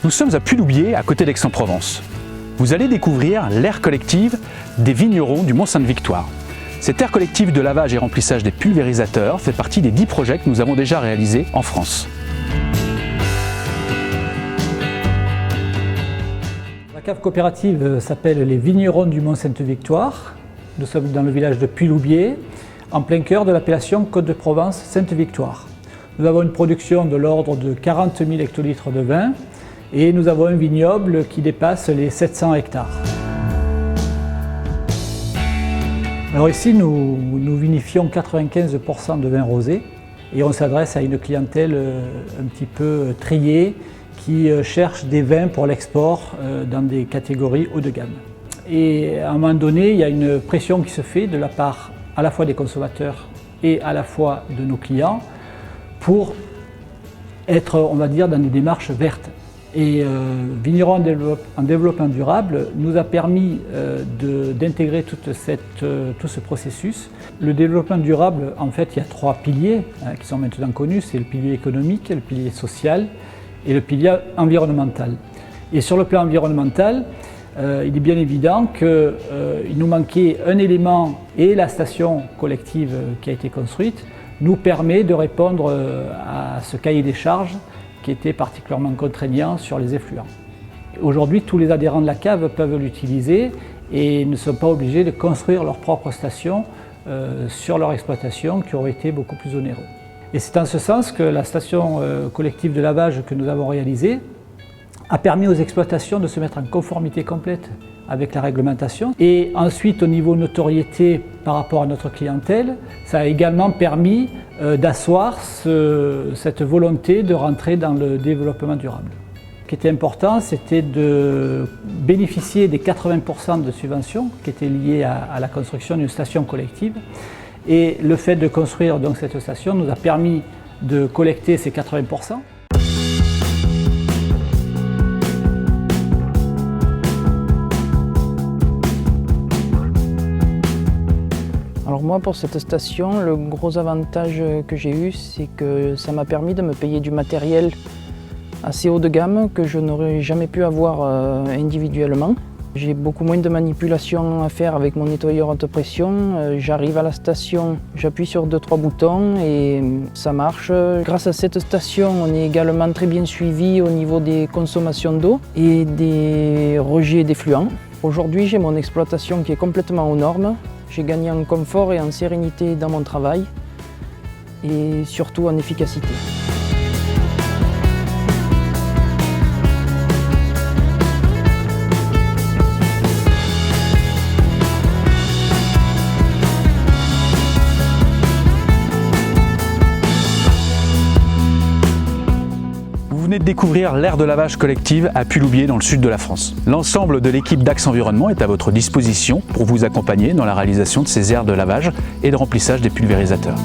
Nous sommes à Puy-Loubiers, à côté d'Aix-en-Provence. Vous allez découvrir l'aire collective des vignerons du Mont-Sainte-Victoire. Cette aire collective de lavage et remplissage des pulvérisateurs fait partie des 10 projets que nous avons déjà réalisés en France. La cave coopérative s'appelle les Vignerons du Mont-Sainte-Victoire. Nous sommes dans le village de Puy-Loubiers, en plein cœur de l'appellation Côte-de-Provence-Sainte-Victoire. Nous avons une production de l'ordre de 40 000 hectolitres de vin et nous avons un vignoble qui dépasse les 700 hectares. Alors ici, nous vinifions 95% de vin rosé et on s'adresse à une clientèle un petit peu triée qui cherche des vins pour l'export dans des catégories haut de gamme. Et à un moment donné, il y a une pression qui se fait de la part à la fois des consommateurs et à la fois de nos clients pour être, on va dire, dans des démarches vertes. Et Vignerons en développement durable nous a permis d'intégrer tout ce processus. Le développement durable, en fait, il y a 3 piliers qui sont maintenant connus. C'est le pilier économique, le pilier social et le pilier environnemental. Et sur le plan environnemental, il est bien évident qu'il nous manquait un élément et la station collective qui a été construite nous permet de répondre à ce cahier des charges qui était particulièrement contraignant sur les effluents. Aujourd'hui, tous les adhérents de la cave peuvent l'utiliser et ne sont pas obligés de construire leur propre station sur leur exploitation qui aurait été beaucoup plus onéreux. Et c'est en ce sens que la station collective de lavage que nous avons réalisée a permis aux exploitations de se mettre en conformité complète avec la réglementation. Et ensuite, au niveau notoriété par rapport à notre clientèle, ça a également permis d'asseoir cette volonté de rentrer dans le développement durable. Ce qui était important, c'était de bénéficier des 80% de subventions qui étaient liées à la construction d'une station collective. Et le fait de construire donc cette station nous a permis de collecter ces 80%. Alors moi, pour cette station, le gros avantage que j'ai eu, c'est que ça m'a permis de me payer du matériel assez haut de gamme que je n'aurais jamais pu avoir individuellement. J'ai beaucoup moins de manipulations à faire avec mon nettoyeur haute pression. J'arrive à la station, j'appuie sur 2-3 boutons et ça marche. Grâce à cette station, on est également très bien suivi au niveau des consommations d'eau et des rejets d'effluents. Aujourd'hui, j'ai mon exploitation qui est complètement aux normes. J'ai gagné en confort et en sérénité dans mon travail et surtout en efficacité. Vous venez de découvrir l'aire de lavage collective à Puy-Loubiers dans le sud de la France. L'ensemble de l'équipe d'Axe Environnement est à votre disposition pour vous accompagner dans la réalisation de ces aires de lavage et de remplissage des pulvérisateurs.